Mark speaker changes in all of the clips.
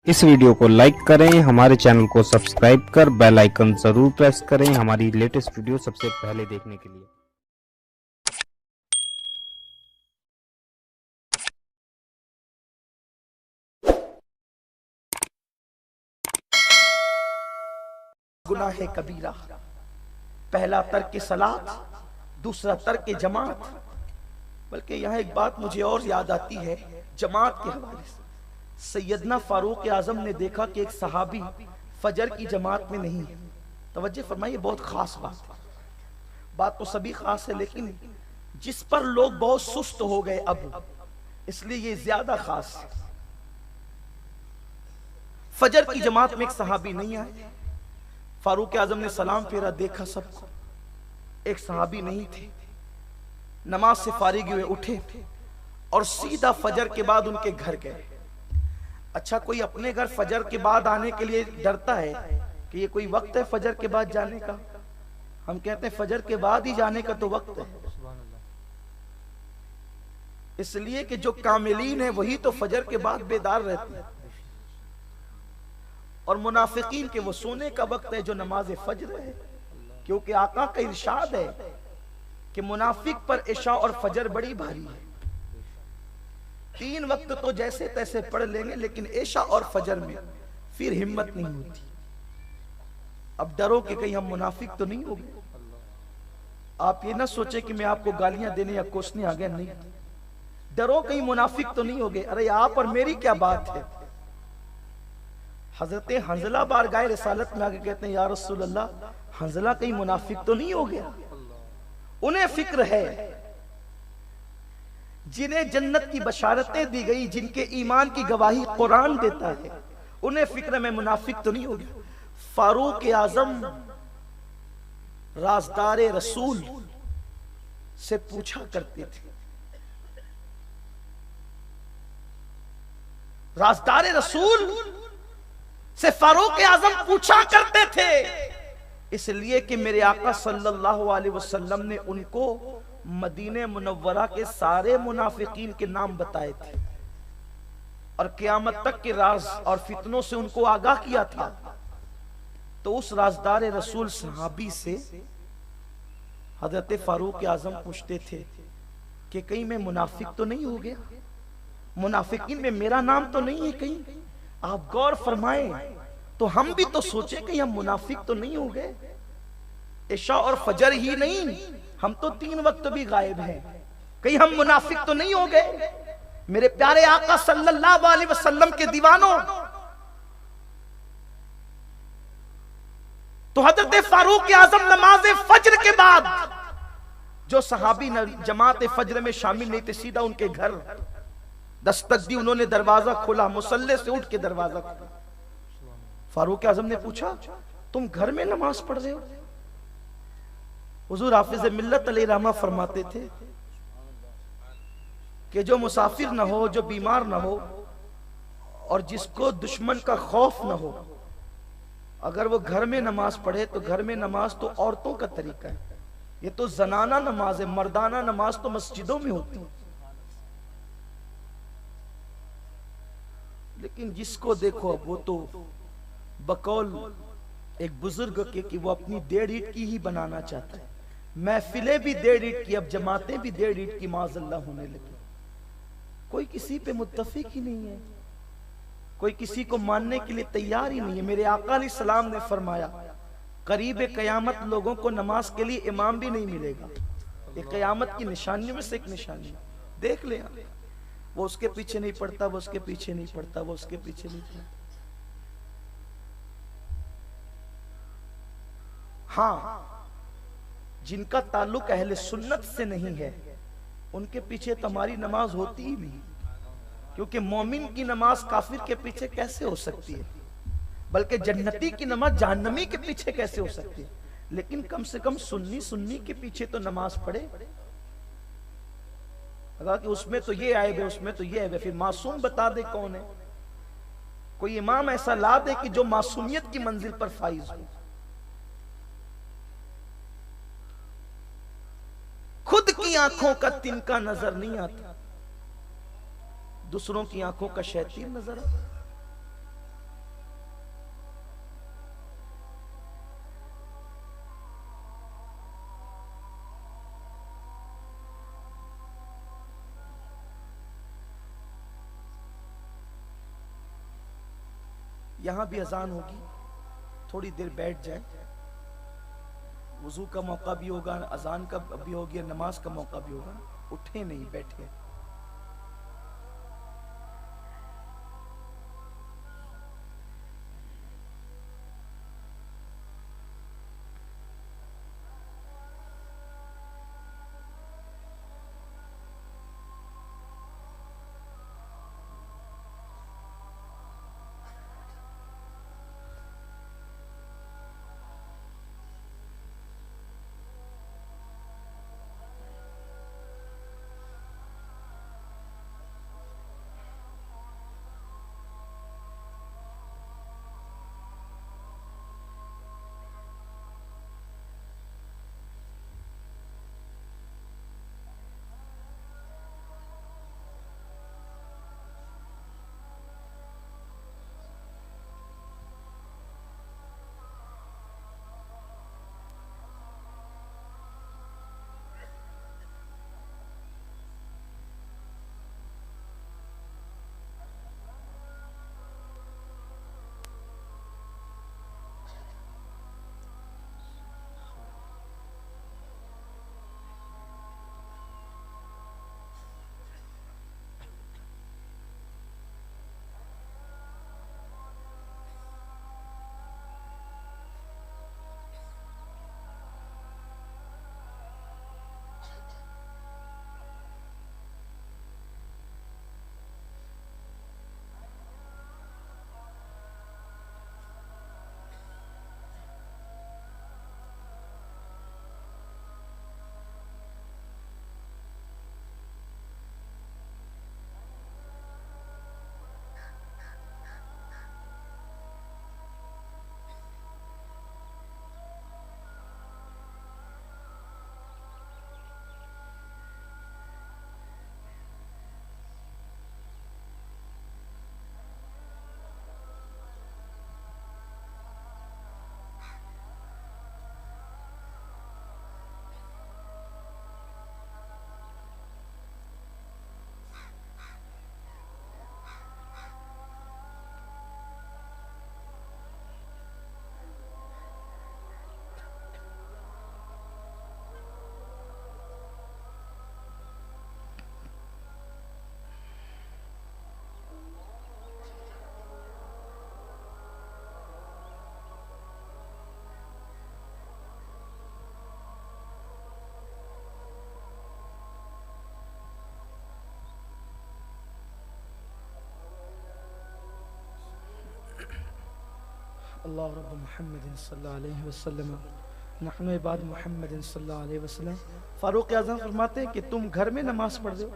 Speaker 1: इस वीडियो को लाइक करें, हमारे चैनल को सब्सक्राइब कर बेल आइकन जरूर प्रेस करें हमारी लेटेस्ट वीडियो सबसे पहले देखने के लिए।
Speaker 2: गुनाह है कबीरा। पहला तर्क सलात, दूसरा तर्क जमात। बल्कि यहाँ एक बात मुझे और याद आती है जमात के हवाले से। सैयदना फारूक आजम ने देखा कि एक सहाबी फजर की जमात में नहीं है। तवज्जो फरमाइए, बहुत खास बात है। बात तो सभी खास है, लेकिन जिस पर लोग बहुत सुस्त हो गए अब, इसलिए ये ज्यादा खास है। फजर की जमात में एक सहाबी नहीं आए। फारूक आजम ने सलाम फेरा, देखा सबको, एक सहाबी नहीं थे। नमाज से फारिग हुए, उठे और सीधा फजर के बाद उनके घर गए। अच्छा, कोई अपने घर फजर के बाद आने के लिए डरता है कि ये कोई वक्त है फजर के बाद जाने का? हम कहते हैं फजर के बाद ही जाने का तो वक्त है, इसलिए कि जो कामिलीन है वही तो फजर के बाद बेदार रहते हैं, और मुनाफिकीन के वो सोने का वक्त है जो नमाज फजर है। क्योंकि आका का इरशाद है कि मुनाफिक पर इशा और फजर बड़ी भारी है। 3 वक्त तो जैसे तैसे पढ़ लेंगे, लेकिन इशा और फजर में फिर हिम्मत नहीं होती। अब डरो कि कहीं हम मुनाफिक तो नहीं हो गए। आप ये ना सोचे कि मैं आपको गालियां देने या कोसने आ गया, नहीं। डरो कहीं मुनाफिक तो नहीं हो गए। अरे आप और मेरी क्या बात है। हजरत हंजला बारगाह रिसालत में आगे कहते हैं, या रसूल अल्लाह, हंजला कहीं मुनाफिक तो नहीं हो गया? उन्हें फिक्र है जिन्हें जन्नत की बशारतें दी गई, जिनके ईमान की गवाही कुरान देता है, उन्हें फिक्र में मुनाफिक तो नहीं हो गया। फारूक आजम राजदार रसूल से पूछा करते थे। राजदार रसूल से फारूक आजम पूछा करते थे, इसलिए कि मेरे आका सल्लल्लाहु अलैहि वसल्लम ने उनको मदीने मुनव्वरा के सारे मुनाफिकीन के नाम बताए थे और क़यामत तक के राज और फितनों से उनको आगाह किया था। तो उस राजदार रसूल सहाबी से हजरत फारूक आजम पूछते थे कि कहीं मैं मुनाफिक तो नहीं हो गया? मुनाफिकीन में मेरा नाम तो नहीं है कहीं? आप गौर फरमाएं तो हम भी तो सोचे कि हम मुनाफिक तो नहीं हो गए। इशा और फजर ही नहीं, हम तो 3 वक्त भी गायब हैं, कहीं हम मुनाफिक तो नहीं हो गए? मेरे प्यारे आका सल्लल्लाहु अलैहि वसल्लम के दीवानों, तो हजरत फारूक आजम नमाज फजर के बाद जो सहाबी जमात फजर में शामिल नहीं थे, सीधा उनके घर दस्तक दी। उन्होंने दरवाजा खोला, मुसल्ले से उठ के दरवाजा खोला। फारूक आजम ने पूछा, तुम घर में नमाज पढ़ रहे हो? हुजूर हाफिज मिल्लत अलैहि रहमा फरमाते थे कि जो मुसाफिर ना हो, जो बीमार ना हो और जिसको दुश्मन का खौफ ना हो, अगर वो घर में नमाज पढ़े तो घर में नमाज तो औरतों का तरीका है, ये तो जनाना नमाज है। मर्दाना नमाज तो मस्जिदों में होती है। लेकिन जिसको देखो वो तो बकौल एक बुजुर्ग के कि वो अपनी 1.5 ईंट की ही बनाना चाहता है। महफिलें भी 1.5 ईंट की, अब जमातें भी 1.5 ईंट की माज़अल्लाह होने लगी। कोई किसी पे मुत्तफिक ही नहीं है, कोई किसी को मानने के लिए तैयार ही नहीं है। मेरे आका अलैहिस्सलाम ने फरमाया, करीब क़यामत लोगों को नमाज के लिए इमाम भी नहीं मिलेगा। ये क़यामत की निशानियों में से एक निशानी। देख ले, वो उसके पीछे नहीं पड़ता, वो उसके पीछे नहीं पड़ता, वो उसके पीछे नहीं पड़ता। हाँ, जिनका ताल्लुक अहले सुन्नत से नहीं है, उनके पीछे तुम्हारी नमाज होती ही नहीं। क्योंकि मोमिन की नमाज काफिर के पीछे कैसे हो सकती है? बल्कि जन्नती की नमाज जहन्नमी के पीछे कैसे हो सकती है? लेकिन कम से कम सुन्नी के पीछे तो नमाज पढ़े। अगर कि उसमें तो ये आए हुए, उसमें तो ये आए हुए, फिर मासूम बता दे कौन है। कोई इमाम ऐसा ला दे कि जो मासूमियत की मंजिल पर फाइज हो। खुद की आंखों का तिनका नजर नहीं आता, दूसरों की आंखों का शैतान नजर आता। यहां भी अजान होगी, थोड़ी देर बैठ जाए, वजू का मौका भी होगा, अजान का भी होगी, नमाज का मौका भी होगा, उठे नहीं, बैठे। अल्लाह रब्ब मुहम्मद सल्लल्लाहु अलैहि वसल्लम नहनु इबाद मुहम्मद सल्लल्लाहु अलैहि वसल्लम। फारूक आज़म फरमाते हैं कि तुम घर में नमाज पढ़ दो,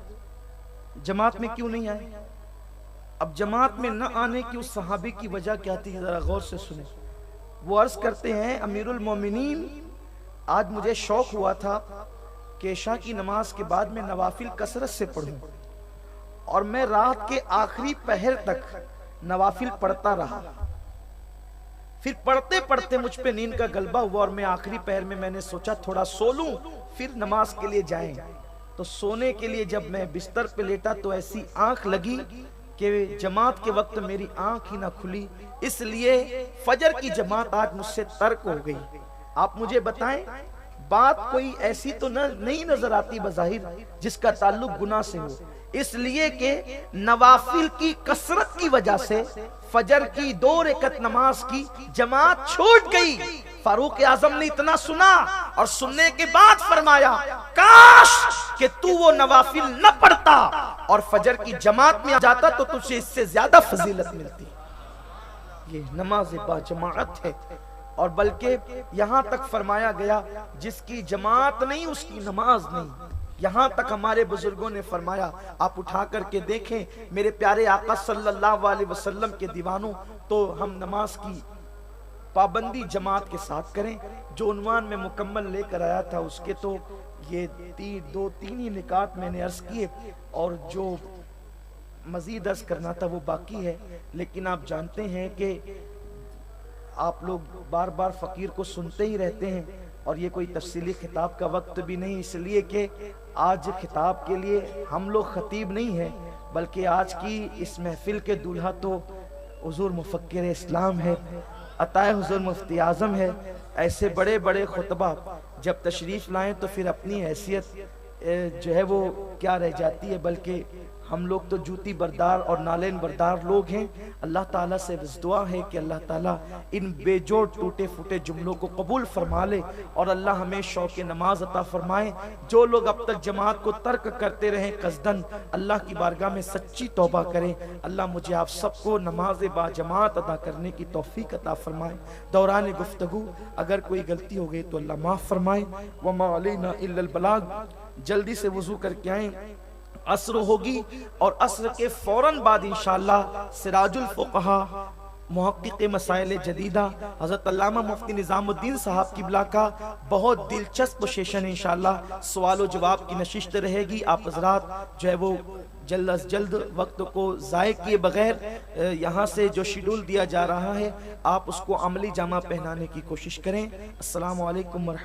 Speaker 2: जमात में क्यों नहीं आए? अब जमात में न आने की उस सहाबी की वजह क्या थी, जरा गौर से सुने। वो अर्ज करते हैं, अमीरुल मोमिनीन, आज मुझे शौक हुआ था कि इशा की नमाज के बाद में नवाफिल कसरत से पढ़ूं, और मैं रात के आखिरी पहर तक नवाफिल पढ़ता रहा। फिर पढ़ते पढ़ते मुझ पे नींद का गलबा हुआ और मैं आखिरी पहर में मैंने सोचा थोड़ा सो लूं, फिर नमाज के लिए जाएं। तो सोने के लिए जब मैं बिस्तर पे लेटा तो ऐसी आंख लगी कि जमात के वक्त मेरी आंख ही ना खुली, इसलिए फजर की जमात आज मुझसे तर्क हो गई। आप मुझे बताएं, बात कोई ऐसी तो नहीं नजर आती बज़ाहिर जिसका ताल्लुक गुनाह से हो, इसलिए कि नवाफिल की कसरत की वजह से फजर की 2 रकात नमाज की जमात छूट गई। फारूक आजम ने इतना सुना और सुनने के बाद फरमाया, काश कि तू वो नवाफिल न पढ़ता और फजर की जमात में आ जाता तो तुझे इससे ज्यादा फजीलत मिलती। ये नमाज बाजमाअत है, और बल्कि यहां तक फरमाया गया जिसकी जमात नहीं उसकी नमाज नहीं। यहां तक हमारे बुजुर्गों ने फरमाया, आप उठा करके देखें मेरे प्यारे आका सल्लल्लाहु अलैहि वसल्लम के दीवानों, तो हम नमाज की पाबंदी जमात के साथ करें। जो उन्वान में मुकम्मल लेकर आया था उसके तो ये 2-3 ही निकात मैंने अर्ज किए, और जो मजीद अर्ज करना था वो बाकी है। लेकिन आप जानते हैं कि आप लोग बार बार फकीर को सुनते ही रहते हैं, और ये कोई तफसीली खिताब का वक्त भी नहीं, इसलिए कि आज खिताब के लिए हम लोग खतीब नहीं हैं, बल्कि आज की इस महफिल के दूल्हा तो हुजूर मुफक्किर इस्लाम है, अताए हुजूर मुफ्ती आज़म है। ऐसे बड़े बड़े खुतबा जब तशरीफ़ लाएं तो फिर अपनी हैसियत जो है वो क्या रह जाती है, बल्कि हम लोग तो जूती बरदार और नालेन बरदार लोग हैं। अल्लाह ताला से बस दुआ है कि अल्लाह ताला इन बेजोड़ टूटे फूटे जुमलों को कबूल फरमा ले और अल्लाह हमें शौक़ नमाज अता फरमाए। जो लोग अब तक जमात को तर्क करते रहें कसदन, अल्लाह की बारगाह में सच्ची तौबा करें। अल्लाह मुझे आप सबको नमाज बा जमात अदा करने की तौफीक अता फरमाए। दौरान गुफ्तगू अगर कोई गलती हो गई तो अल्लाह माफ़ फरमाए। वमा अलैना इल्लल बलाग। जल्दी से वुज़ू करके आएँ, असर होगी और असर के फौरन बाद इंशाअल्लाह सिराजुल फुक़हा मुहक्किक़ मसाइल जदीदा हज़रत अल्लामा मुफ्ती निज़ामुद्दीन साहब किबला का बहुत दिलचस्प सेशन इंशाअल्लाह सवाल व जवाब की नशिस्त रहेगी। आप हज़रात जो है वो जल्द अज जल्द वक्त को ज़ाय किए बगैर यहाँ से जो शेड्यूल दिया जा रहा है आप उसको अमली जामा पहनाने की कोशिश करें। अस्सलामु अलैकुम।